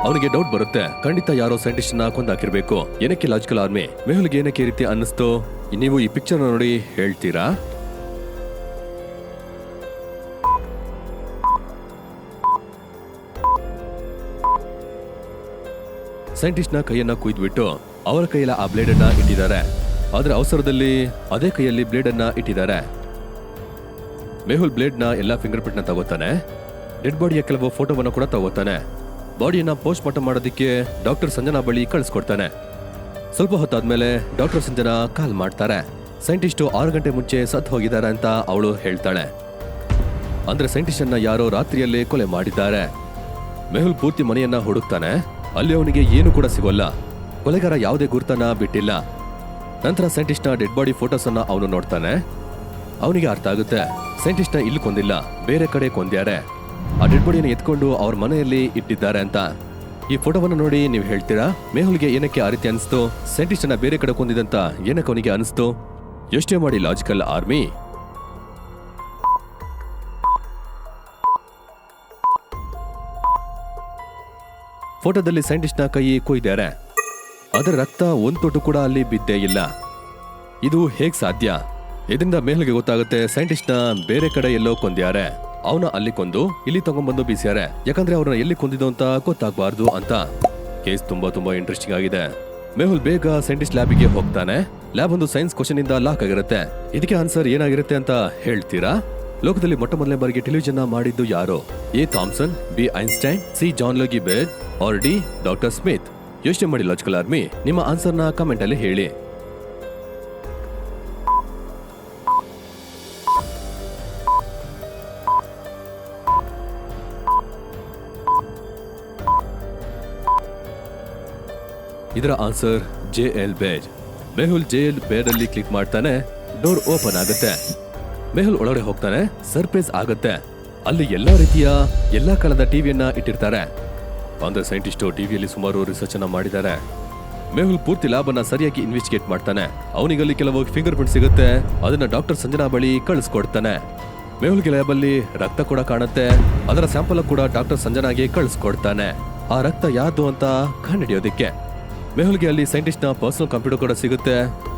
ಅವನಿಗೆ ಡೌಟ್ ಬರುತ್ತೆ, ಖಂಡಿತ ಯಾರೋ ಸೈಂಟಿಸ್ಟ್ ನ ಕೊಂದಾಕಿರ್ಬೇಕು. ಏನಕ್ಕೆ ಲಾಜಿಕಲ್ ಆರ್ಮಿ? ಮೆಹುಲ್ಗೆ ಏನಕ್ಕೆ ಈ ರೀತಿ ಅನ್ನಿಸ್ತು? ನೀವು ಈ ಪಿಕ್ಚರ್ ನೋಡಿ ಹೇಳ್ತೀರಾ? ಸೈಂಟಿಸ್ಟ್ ನ ಕೈಯನ್ನ ಕುಯ್ದ್ಬಿಟ್ಟು ಅವರ ಕೈಯಲ್ಲ ಆ ಬ್ಲೇಡ್ ಅನ್ನ ಇಟ್ಟಿದ್ದಾರೆ. ಆದ್ರೆ ಅವಸರದಲ್ಲಿ ಅದೇ ಕೈಯಲ್ಲಿ ಬ್ಲೇಡ್ ಅನ್ನ ಇಟ್ಟಿದ್ದಾರೆ. ಮೆಹುಲ್ ಬ್ಲೇಡ್ ನ ಎಲ್ಲಾ ಫಿಂಗರ್ ಪ್ರಿಂಟ್ ನ ತಗೋತಾನೆ. ಡೆಡ್ ಬಾಡಿಯ ಕೆಲವು ಫೋಟೋವನ್ನ ಕೂಡ ತಗೋತಾನೆ. ಬಾಡಿಯನ್ನ ಪೋಸ್ಟ್ ಮಾರ್ಟಮ್ ಮಾಡೋದಕ್ಕೆ ಡಾಕ್ಟರ್ ಸಂಜನಾ ಬಳಿ ಕಳಿಸ್ಕೊಡ್ತಾನೆ. ಸ್ವಲ್ಪ ಹೊತ್ತಾದ್ಮೇಲೆ ಡಾಕ್ಟರ್ ಸಂಜನಾ ಕಾಲ್ ಮಾಡ್ತಾರೆ. ಸೈಂಟಿಸ್ಟು 6 ಗಂಟೆ ಮುಂಚೆ ಸತ್ ಹೋಗಿದ್ದಾರೆ ಅಂತ ಅವಳು ಹೇಳ್ತಾಳೆ. ಅಂದ್ರೆ ಸೈಂಟಿಸ್ಟ್ ಅನ್ನ ಯಾರೋ ರಾತ್ರಿಯಲ್ಲೇ ಕೊಲೆ ಮಾಡಿದ್ದಾರೆ. ಮೆಹುಲ್ ಪೂರ್ತಿ ಮನೆಯನ್ನ ಹುಡುಕ್ತಾನೆ. ಅಲ್ಲಿ ಅವನಿಗೆ ಏನು ಕೂಡ ಸಿಗೋಲ್ಲ. ಕೊಲೆಗಾರ ಯಾವುದೇ ಗುರುತನ್ನ ಬಿಟ್ಟಿಲ್ಲ. ನಂತರ ಸೈಂಟಿಸ್ಟ್ ನ ಡೆಡ್ ಬಾಡಿ ಫೋಟೋಸ್ ಅನ್ನ ಅವನು ನೋಡ್ತಾನೆ. ಅವನಿಗೆ ಅರ್ಥ ಆಗುತ್ತೆ, ಸೈಂಟಿಸ್ಟ್ ನ ಇಲ್ಲಿ ಕೊಂದಿಲ್ಲ, ಬೇರೆ ಕಡೆ ಕೊಂದ್ಯಾರೆ. ಆ ಡೆಡ್ ಬಾಡಿಯನ್ನು ಎತ್ಕೊಂಡು ಅವ್ರ ಮನೆಯಲ್ಲಿ ಇಟ್ಟಿದ್ದಾರೆ ಅಂತ. ಈ ಫೋಟೋವನ್ನು ನೋಡಿ ನೀವು ಹೇಳ್ತೀರಾ, ಮೆಹುಲ್ಗೆ ಏನಕ್ಕೆ ಆ ರೀತಿ ಅನಿಸ್ತು? ಸೈಂಟಿಸ್ಟ್ ಅನ್ನ ಬೇರೆ ಕಡೆ ಕೊಂದಿದಂತ ಏನಕ್ಕೆ ಅವನಿಗೆ ಅನಿಸ್ತು? ಯೋಚನೆ ಮಾಡಿ ಲಾಜಿಕಲ್ ಆರ್ಮಿ. ಫೋಟೋದಲ್ಲಿ ಸೈಂಟಿಸ್ಟ್ ನ ಕೈ ಕೊಯ್ದಾರೆ. ಅದರ ರಕ್ತ ಒಂದ್ ತೊಟ್ಟು ಕೂಡ ಅಲ್ಲಿ ಬಿದ್ದೇ ಇಲ್ಲ. ಇದು ಹೇಗ್ ಸಾಧ್ಯ? ಇದರಿಂದ ಮೆಹುಲ್ಗೆ ಗೊತ್ತಾಗುತ್ತೆ, ಸೈಂಟಿಸ್ಟ್ ನ ಬೇರೆ ಕಡೆ ಎಲ್ಲೋ ಕೊಂದ್ಯಾರೆ. ಅವನ ಅಲ್ಲಿ ಕೊಂದು ಇಲ್ಲಿ ತಗೊಂಡ್ಬಂದು ಬೀಸ್ಯಾರೆ, ಯಾಕಂದ್ರೆ ಅವ್ರನ್ನ ಎಲ್ಲಿ ಕೊಂದಿದ್ದು ಅಂತ ಗೊತ್ತಾಗಬಾರ್ದು ಅಂತ. ಕೇಸ್ ತುಂಬಾ ಇಂಟ್ರೆಸ್ಟಿಂಗ್ ಆಗಿದೆ. ಮೆಹುಲ್ ಬೇಗ ಸೈಂಟಿಸ್ಟ್ ಲ್ಯಾಬಿಗೆ ಹೋಗ್ತಾನೆ. ಲ್ಯಾಬ್ ಒಂದು ಸೈನ್ಸ್ ಕ್ವಶನ್ ಇಂದ ಲಾಕ್ ಆಗಿರುತ್ತೆ. ಇದಕ್ಕೆ ಆನ್ಸರ್ ಏನಾಗಿರುತ್ತೆ ಅಂತ ಹೇಳ್ತೀರಾ? ಲೋಕದಲ್ಲಿ ಮೊಟ್ಟ ಮೊದಲನೇ ಬಾರಿಗೆ ಟೆಲಿವಿಷನ್ ಮಾಡಿದ್ದು ಯಾರು? A Thomson, B Einstein, C John Logie Baird, or D doctor Smith? ಯೋಚನೆ ಮಾಡಿ ಲಾಜಿಕಲ್ ಆರ್ಮಿ. ನಿಮ್ಮ ಆನ್ಸರ್ನ ಕಮೆಂಟ್ ಅಲ್ಲಿ ಹೇಳಿ. ಇದರ ಆನ್ಸರ್ JL ಬೇರ್. ಮೆಹುಲ್ JL ಬೇರ್ ಅಲ್ಲಿ ಕ್ಲಿಕ್ ಮಾಡ್ತಾನೆ. ಡೋರ್ ಓಪನ್ ಆಗುತ್ತೆ. ಮೆಹುಲ್ ಒಳಗಡೆ ಹೋಗ್ತಾನೆ. ಸರ್ಪ್ರೈಸ್ ಆಗುತ್ತೆ. ಅಲ್ಲಿ ಎಲ್ಲಾ ರೀತಿಯ ಎಲ್ಲಾ ಕಾಲದ ಟಿವಿಯನ್ನ ಇಟ್ಟಿರ್ತಾರೆ. ಅಂದ್ರೆ ಸೈಂಟಿಸ್ಟ್ ಟಿವಿಯಲ್ಲಿ ಸುಮಾರು ರಿಸರ್ಚ್ ಅನ್ನ ಮಾಡಿದ್ದಾರೆ. ಮೆಹುಲ್ ಪೂರ್ತಿ ಲ್ಯಾಬ್ ಅನ್ನ ಸರಿಯಾಗಿ ಇನ್ವೆಸ್ಟಿಗೇಟ್ ಮಾಡ್ತಾನೆ. ಅವನಿಗಲ್ಲಿ ಕೆಲವು ಫಿಂಗರ್ ಪ್ರಿಂಟ್ ಸಿಗುತ್ತೆ. ಅದನ್ನ ಡಾಕ್ಟರ್ ಸಂಜನಾ ಬಳಿ ಕಳಿಸ್ಕೊಡ್ತಾನೆ. ಮೆಹುಲ್ಗೆ ಲ್ಯಾಬ್ ಅಲ್ಲಿ ರಕ್ತ ಕೂಡ ಕಾಣುತ್ತೆ. ಅದರ ಸ್ಯಾಂಪಲ್ ಕೂಡ ಡಾಕ್ಟರ್ ಸಂಜನಾಗೆ ಕಳಿಸ್ಕೊಡ್ತಾನೆ. ಆ ರಕ್ತ ಯಾರ್ದು ಅಂತ ಕಂಡುಹಿಡಿಯೋದಿಕ್ಕೆ. ಮೆಹುಲ್ಗೆ ಅಲ್ಲಿ ಸೈಂಟಿಸ್ಟ್ ನ ಪರ್ಸನಲ್ ಕಂಪ್ಯೂಟರ್ ಕೂಡ ಸಿಗುತ್ತೆ.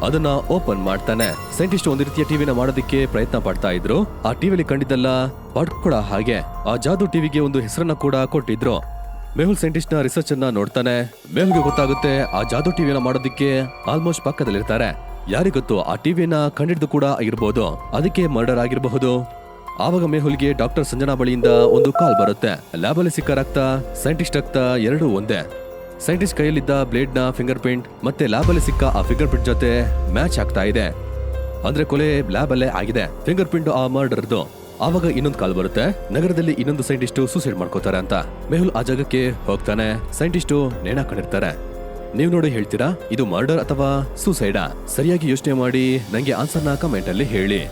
ಅದನ್ನ ಓಪನ್ ಮಾಡ್ತಾನೆ. ಸೈಂಟಿಸ್ಟ್ ಒಂದು ರೀತಿಯ ಟಿವಿನ ಮಾಡೋದಕ್ಕೆ ಪ್ರಯತ್ನ ಪಡ್ತಾ ಇದ್ರು. ಆ ಟಿವಿಲಿ ಕಂಡಿದ್ದಲ್ಲ ಪಾಟ್ ಕೂಡ ಹಾಗೆ. ಆ ಜಾದೂ ಟಿವಿಗೆ ಒಂದು ಹೆಸರನ್ನ ಕೂಡ ಕೊಟ್ಟಿದ್ರು. ಮೆಹುಲ್ ಸೈಂಟಿಸ್ಟ್ ನ ರಿಸರ್ಚ್ ಅನ್ನ ನೋಡ್ತಾನೆ. ಮೆಹುಲ್ಗೆ ಗೊತ್ತಾಗುತ್ತೆ, ಆ ಜಾದೂ ಟಿವಿನ ಮಾಡೋದಕ್ಕೆ ಆಲ್ಮೋಸ್ಟ್ ಪಕ್ಕದಲ್ಲಿರ್ತಾರೆ. ಯಾರಿಗೊತ್ತು, ಆ ಟಿವಿನ ಕಂಡಿದ್ದು ಕೂಡ ಆಗಿರ್ಬೋದು. ಅದಕ್ಕೆ ಮರ್ಡರ್ ಆಗಿರಬಹುದು. ಆವಾಗ ಮೆಹುಲ್ಗೆ ಡಾಕ್ಟರ್ ಸಂಜನಾ ಬಳಿಯಿಂದ ಒಂದು ಕಾಲ್ ಬರುತ್ತೆ. ಲ್ಯಾಬ್ ಅಲ್ಲಿ ಸಿಕ್ಕ ರಕ್ತ, ಸೈಂಟಿಸ್ಟ್ ರಕ್ತ ಎರಡೂ ಒಂದೇ. ಸೈಂಟಿಸ್ಟ್ ಕೈಯಲ್ಲಿದ್ದ ಬ್ಲೇಡ್ ನ ಫಿಂಗರ್ ಪ್ರಿಂಟ್ ಮತ್ತೆ ಲ್ಯಾಬ್ ಅಲ್ಲಿ ಸಿಕ್ಕ ಆ ಫಿಂಗರ್ ಪ್ರಿಂಟ್ ಜೊತೆ ಮ್ಯಾಚ್ ಆಗ್ತಾ ಇದೆ. ಅಂದ್ರೆ ಕೊಲೆ ಲ್ಯಾಬ್ ಅಲ್ಲೇ ಆಗಿದೆ. ಫಿಂಗರ್ ಪ್ರಿಂಟ್ ಆ ಮರ್ಡರ್ದು. ಆವಾಗ ಇನ್ನೊಂದು ಕಾಲ್ ಬರುತ್ತೆ. ನಗರದಲ್ಲಿ ಇನ್ನೊಂದು ಸೈಂಟಿಸ್ಟ್ ಸೂಸೈಡ್ ಮಾಡ್ಕೋತಾರೆ ಅಂತ. ಮೆಹುಲ್ ಆ ಜಾಗಕ್ಕೆ ಹೋಗ್ತಾನೆ. ಸೈಂಟಿಸ್ಟ್ ನೇಣಾಕೊಂಡಿರ್ತಾರೆ. ನೀವು ನೋಡಿ ಹೇಳ್ತೀರಾ, ಇದು ಮರ್ಡರ್ ಅಥವಾ ಸೂಸೈಡಾ? ಸರಿಯಾಗಿ ಯೋಚನೆ ಮಾಡಿ ನಂಗೆ ಆನ್ಸರ್ನ ಕಮೆಂಟ್ ಅಲ್ಲಿ ಹೇಳಿ.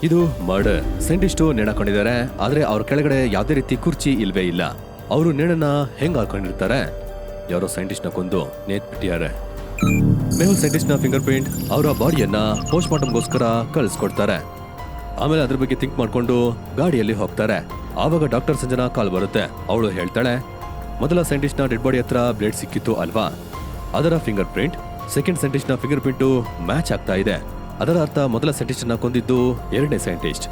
ಇದು ಮರ್ಡರ್. ಸೈಂಟಿಸ್ಟ್ ನೇಣಾಕೊಂಡಿದ್ದಾರೆ. ಆದ್ರೆ ಅವ್ರ ಕೆಳಗಡೆ ಯಾವ್ದೇ ರೀತಿ ಕುರ್ಚಿ ಇಲ್ವೇ ಇಲ್ಲ. ಅವರು ನೇಣನ್ನ ಹೆಂಗ್ ಹಾಕೊಂಡಿರ್ತಾರೆ? ಯಾರೋ ಸೈಂಟಿಸ್ಟ್ ನ ಕೊಂದು ನೇತ್ಬಿಟ್ಟಿದ್ದಾರೆ. ಮೆಹುಲ್ ಸೈಂಟಿಸ್ಟ್ ನ ಫಿಂಗರ್ ಪ್ರಿಂಟ್ ಅವರ ಬಾಡಿಯನ್ನ ಪೋಸ್ಟ್ ಮಾರ್ಟಮ್ಗೋಸ್ಕರ ಕಳಿಸ್ಕೊಡ್ತಾರೆ. ಆಮೇಲೆ ಅದ್ರ ಬಗ್ಗೆ ಥಿಂಕ್ ಮಾಡ್ಕೊಂಡು ಗಾಡಿಯಲ್ಲಿ ಹೋಗ್ತಾರೆ. ಆವಾಗ ಡಾಕ್ಟರ್ ಸಂಜನಾ ಕಾಲ್ ಬರುತ್ತೆ. ಅವಳು ಹೇಳ್ತಾಳೆ, ಮೊದಲ ಸೈಂಟಿಸ್ಟ್ ನ ಡೆಡ್ ಬಾಡಿ ಹತ್ರ ಬ್ಲೇಡ್ ಸಿಕ್ಕಿತ್ತು ಅಲ್ವಾ? ಅದರ ಫಿಂಗರ್ ಪ್ರಿಂಟ್ ಸೆಕೆಂಡ್ ಸೈಂಟಿಸ್ಟ್ ನ ಫಿಂಗರ್ ಪ್ರಿಂಟ್ ಮ್ಯಾಚ್ ಆಗ್ತಾ ಇದೆ. ಅದರ ಅರ್ಥ ಮೊದಲ ಸೈಂಟಿಸ್ಟ್ ನ ಕೊಂದಿದ್ದು ಎರಡನೇ ಸೈಂಟಿಸ್ಟ್.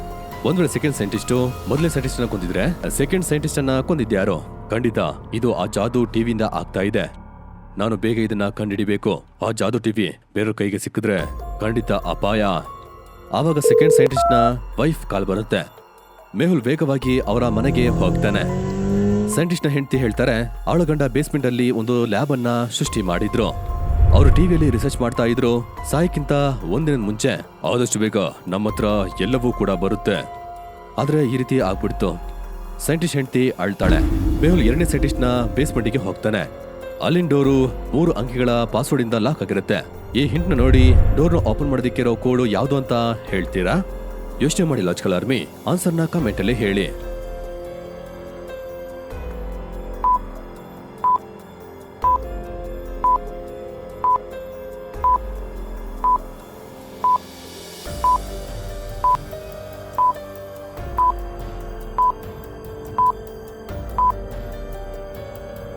ಒಂದ್ ವೇಳೆ ಸೆಕೆಂಡ್ ಸೈಂಟಿಸ್ಟ್ ಮೊದಲನೇ ಸೈಂಟಿಸ್ಟ್ ನ ಕೊಂದಿದ್ರೆ ಸೆಕೆಂಡ್ ಸೈಂಟಿಸ್ಟ್ ಅನ್ನ ಕೊಂದಿದ್ಯಾರೋ? ಖಂಡಿತ ಇದು ಆ ಜಾದೂ ಟಿವಿಯಿಂದ ಆಗ್ತಾ ಇದೆ. ನಾನು ಬೇಗ ಇದನ್ನ ಕಂಡಿಡಿಬೇಕು. ಆ ಜಾದು ಟಿವಿ ಬೇರೆ ಕೈಗೆ ಸಿಕ್ಕಿದ್ರೆ ಖಂಡಿತ ಅಪಾಯ. ಆವಾಗ ಸೆಕೆಂಡ್ ಸೈಂಟಿಸ್ಟ್ ನ ವೈಫ್ ಕಾಲ್ ಬರುತ್ತೆ. ಮೆಹುಲ್ ವೇಗವಾಗಿ ಅವರ ಮನೆಗೆ ಹೋಗ್ತಾನೆ. ಸೈಂಟಿಸ್ಟ್ ನ ಹೆಂಡತಿ ಹೇಳ್ತಾರೆ, ಅವಳ ಗಂಡ ಬೇಸ್ಮೆಂಟ್ ಅಲ್ಲಿ ಒಂದು ಲ್ಯಾಬ್ ಅನ್ನ ಸೃಷ್ಟಿ ಮಾಡಿದ್ರು. ಅವರು ಟಿವಿಯಲ್ಲಿ ರಿಸರ್ಚ್ ಮಾಡ್ತಾ ಇದ್ರು. ಸಾಯಕ್ಕಿಂತ ಒಂದಿನ ಮುಂಚೆ ಆದಷ್ಟು ಬೇಗ ನಮ್ಮ ಹತ್ರ ಎಲ್ಲವೂ ಕೂಡ ಬರುತ್ತೆ. ಆದ್ರೆ ಈ ರೀತಿ ಆಗ್ಬಿಡ್ತು. ಸೈಂಟಿಸ್ಟ್ ಹೆಂಡತಿ ಅಳ್ತಾಳೆ. ಮೆಹುಲ್ ಎರಡನೇ ಸೈಂಟಿಸ್ಟ್ ನ ಬೇಸ್ಮೆಂಟ್ಗೆ ಹೋಗ್ತಾನೆ. ಅಲ್ಲಿನ ಡೋರು 3 ಅಂಕಿಗಳ ಪಾಸ್ವರ್ಡ್ ಇಂದ ಲಾಕ್ ಆಗಿರುತ್ತೆ. ಈ ಹಿಂಟ್ ನ ನೋಡಿ ಡೋರ್ನ ಓಪನ್ ಮಾಡೋದಿಕ್ಕಿರೋ ಕೋಡ್ ಯಾವ್ದು ಅಂತ ಹೇಳ್ತೀರಾ? ಯೋಚನೆ ಮಾಡಿ ಲಾಜಿಕಲ್ ಆರ್ಮಿ, ಆನ್ಸರ್ನ ಕಮೆಂಟ್ ಅಲ್ಲಿ ಹೇಳಿ.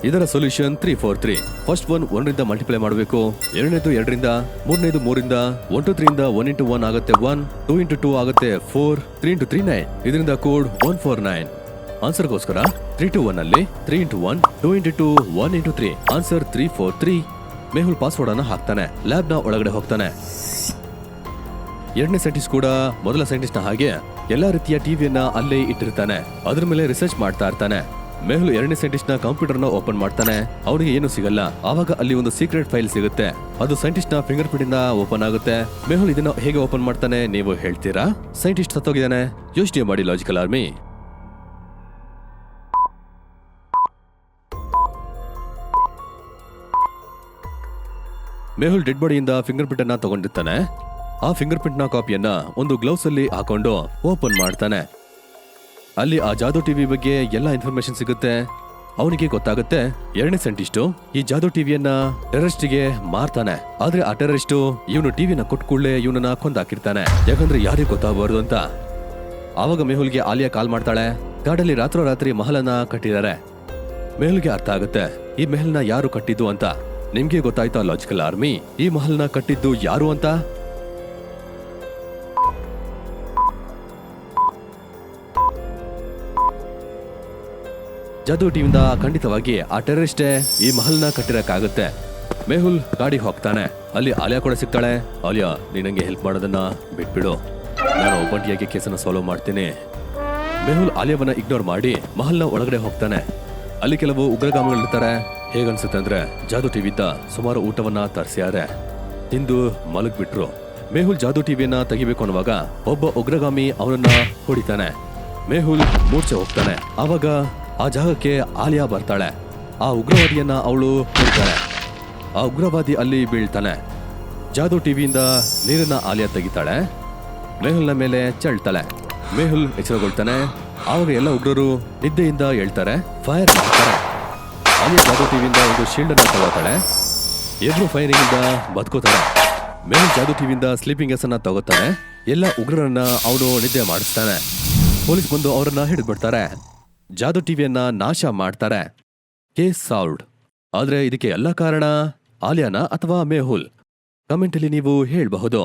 ಇದರ ಸೊಲ್ಯೂಷನ್ 343. ಫಸ್ಟ್ 1 ರಿಂದ ಮಲ್ಟಿಪ್ಲೈ ಮಾಡಬೇಕು, ಎರಡನೇದು 2 ರಿಂದ, ಮೂರನೇದು 3 ರಿಂದ, 1 to 3 ಇಂದ 1 into 1 ಆಗುತ್ತೆ 1, 2 into 2 ಆಗುತ್ತೆ 4, 3 into 3 9. ಇದರಿಂದ ಕೋಡ್ 149. ಆನ್ಸರ್ಗೋಸ್ಕರ 3 to 1 ಅಲ್ಲಿ 3 into 1, 2 into 2, 1 into 3. Answer 343. Mehul password ಅನ್ನು ಹಾಕ್ತಾನೆ. ಲ್ಯಾಬ್ ನ ಒಳಗಡೆ ಹೋಗ್ತಾನೆ. ಎರಡನೇ ಸೈಂಟಿಸ್ಟ್ ಕೂಡ ಮೊದಲ ಸೈಂಟಿಸ್ಟ್ ನ ಹಾಗೆ ಎಲ್ಲಾ ರೀತಿಯ ಟಿವಿಯನ್ನ ಅಲ್ಲೇ ಇಟ್ಟಿರ್ತಾನೆ. ಅದ್ರ ಮೇಲೆ ರಿಸರ್ಚ್ ಮಾಡ್ತಾ ಇರ್ತಾನೆ. ಮೆಹುಲ್ ಎರಡನೇ ಸೈಂಟಿಸ್ಟ್ ನ ಕಂಪ್ಯೂಟರ್ ನ ಓಪನ್ ಮಾಡ್ತಾನೆ. ಅವನಿಗೆ ಏನು ಸಿಗಲ್ಲ. ಆವಾಗ ಅಲ್ಲಿ ಒಂದು ಸೀಕ್ರೆಟ್ ಫೈಲ್ ಸಿಗುತ್ತೆ. ಅದು ಸೈಂಟಿಸ್ಟ್ ನ ಫಿಂಗರ್ ಪ್ರಿಂಟ್ ಇಂದ ಓಪನ್ ಆಗುತ್ತೆ. ಮೆಹುಲ್ ಇದನ್ನ ಹೇಗೆ ಓಪನ್ ಮಾಡ್ತಾನೆ ನೀವು ಹೇಳ್ತೀರಾ? ಸೈಂಟಿಸ್ಟ್ ಸತ್ತೋಗಿದ್ದಾನೆ. ಯೋಚನೆ ಮಾಡಿ ಲಾಜಿಕಲ್ ಆರ್ಮಿ. ಮೆಹುಲ್ ಡೆಡ್ ಬಾಡಿಯಿಂದ ಫಿಂಗರ್ ಪ್ರಿಂಟ್ ಅನ್ನ ತಗೊಂಡಿರ್ತಾನೆ. ಆ ಫಿಂಗರ್ ಪ್ರಿಂಟ್ ನ ಕಾಪಿಯನ್ನ ಒಂದು ಗ್ಲೌಸ್ ಅಲ್ಲಿ ಹಾಕೊಂಡು ಓಪನ್ ಮಾಡ್ತಾನೆ. ಅಲ್ಲಿ ಆ ಜಾದೂ ಟಿವಿ ಬಗ್ಗೆ ಎಲ್ಲ ಇನ್ಫಾರ್ಮೇಶನ್ ಸಿಗುತ್ತೆ. ಅವನಿಗೆ ಗೊತ್ತಾಗುತ್ತೆ ಎರಡನೇ ಸೈಂಟಿಸ್ಟು ಈ ಜಾದೂ ಟಿವಿಯನ್ನ ಟೆರರಿಸ್ಟ್ಗೆ ಮಾರ್ತಾನೆ. ಆದ್ರೆ ಆ ಟೆರರಿಸ್ಟು ಇವನು ಟಿವಿನ ಕೊಟ್ಕೊಳ್ಳೆ ಇವನನ್ನ ಕೊಂದಾಕಿರ್ತಾನೆ, ಯಾಕಂದ್ರೆ ಯಾರಿಗೂ ಗೊತ್ತಾಗಬಾರ್ದು ಅಂತ. ಆವಾಗ ಮೆಹುಲ್ಗೆ ಆಲಿಯಾ ಕಾಲ್ ಮಾಡ್ತಾಳೆ. ಕಾಡಲ್ಲಿ ರಾತ್ರೋರಾತ್ರಿ ಮಹಲನ್ನ ಕಟ್ಟಿದ್ದಾರೆ. ಮೆಹುಲ್ಗೆ ಅರ್ಥ ಆಗುತ್ತೆ ಈ ಮೆಹಲ್ನ ಯಾರು ಕಟ್ಟಿದ್ದು ಅಂತ. ನಿಮ್ಗೆ ಗೊತ್ತಾಯ್ತಾ ಲಾಜಿಕಲ್ ಆರ್ಮಿ, ಈ ಮಹಲ್ನ ಕಟ್ಟಿದ್ದು ಯಾರು ಅಂತ? ಜಾದೂ ಟಿವಿಯಿಂದ ಖಂಡಿತವಾಗಿ ಆ ಟೆರರಿಸ್ಟೇ ಈ ಮಹಲ್ನ ಕಟ್ಟಿರಕ್ಕಾಗುತ್ತೆ. ಮೆಹುಲ್ ಗಾಡಿಗೆ ಹೋಗ್ತಾನೆ. ಅಲ್ಲಿ ಆಲಿಯಾ ಕೂಡ ಸಿಗ್ತಾಳೆ. ಆಲಿಯಾ, ನೀನಂಗೆ ಹೆಲ್ಪ್ ಮಾಡೋದನ್ನ ಬಿಟ್ಬಿಡು, ನಾನು ಒಬ್ಬಂಟಿಯಾಗಿ ಕೇಸನ್ನ ಸಾಲ್ವ್ ಮಾಡ್ತೀನಿ. ಮೆಹುಲ್ ಆಲಿಯಾವನ್ನ ಇಗ್ನೋರ್ ಮಾಡಿ ಮಹಲ್ನ ಒಳಗಡೆ ಹೋಗ್ತಾನೆ. ಅಲ್ಲಿ ಕೆಲವು ಉಗ್ರಗಾಮಿಗಳಿರ್ತಾರೆ. ಹೇಗನ್ಸುತ್ತೆ ಅಂದ್ರೆ ಜಾದೂ ಟಿವಿಯಿಂದ ಸುಮಾರು ಊಟವನ್ನ ತರಿಸ್ಯಾರೆ, ತಿಂದು ಮಲಗ್ಬಿಟ್ರು. ಮೆಹುಲ್ ಜಾದೂ ಟಿವಿಯನ್ನ ತೆಗಿಬೇಕು ಅನ್ನುವಾಗ ಒಬ್ಬ ಉಗ್ರಗಾಮಿ ಅವನನ್ನ ಹೊಡಿತಾನೆ. ಮೆಹುಲ್ ಮೂರ್ಛೆ ಹೋಗ್ತಾನೆ. ಆವಾಗ ಆ ಜಾಗಕ್ಕೆ ಆಲಿಯಾ ಬರ್ತಾಳೆ. ಆ ಉಗ್ರವಾದಿಯನ್ನ ಅವಳು ಹೊಡಿತಾಳೆ. ಆ ಉಗ್ರವಾದಿ ಅಲ್ಲಿ ಬೀಳ್ತಾನೆ. ಜಾದೂ ಟಿವಿಯಿಂದ ನೀರನ್ನ ಆಲಿಯಾ ತೆಗಿತಾಳೆ. ಮೆಹುಲ್ನ ಮೇಲೆ ಚೆಲ್ತಾಳೆ. ಮೆಹುಲ್ ಎಚ್ಚರಗೊಳ್ತಾನೆ. ಆವಾಗ ಎಲ್ಲ ಉಗ್ರರು ನಿದ್ದೆಯಿಂದ ಹೇಳ್ತಾರೆ, ಫೈರ್ ಮಾಡ್ತಾರೆ. ಆಲಿಯಾ ಜಾದೂ ಟಿವಿಯಿಂದ ಒಂದು ಶೀಲ್ಡ್ ಅನ್ನ ತಗೋತಾಳೆ. ಎದುರು ಫೈರಿಂಗ್ ಇಂದ ಬದುಕೋತಾಳೆ. ಮೆಹುಲ್ ಜಾದೂ ಟಿವಿಯಿಂದ ಸ್ಲೀಪಿಂಗ್ ಗ್ಯಾಸ್ ಅನ್ನ ತಗೋತಾನೆ. ಎಲ್ಲ ಉಗ್ರರನ್ನ ಅವನು ನಿದ್ದೆ ಮಾಡಿಸ್ತಾನೆ. ಪೊಲೀಸ್ ಬಂದು ಅವರನ್ನ ಹಿಡಿದ್ಬಿಡ್ತಾರೆ. ಜಾದೂ ಟಿವಿಯನ್ನ ನಾಶ ಮಾಡ್ತಾರೆ. Case solved. ಆದ್ರೆ ಇದಕ್ಕೆ ಎಲ್ಲ ಕಾರಣ ಆಲಿಯಾನ ಅಥವಾ ಮೆಹುಲ್? ಕಮೆಂಟ್ ಅಲ್ಲಿ ನೀವು ಹೇಳ್ಬಹುದು.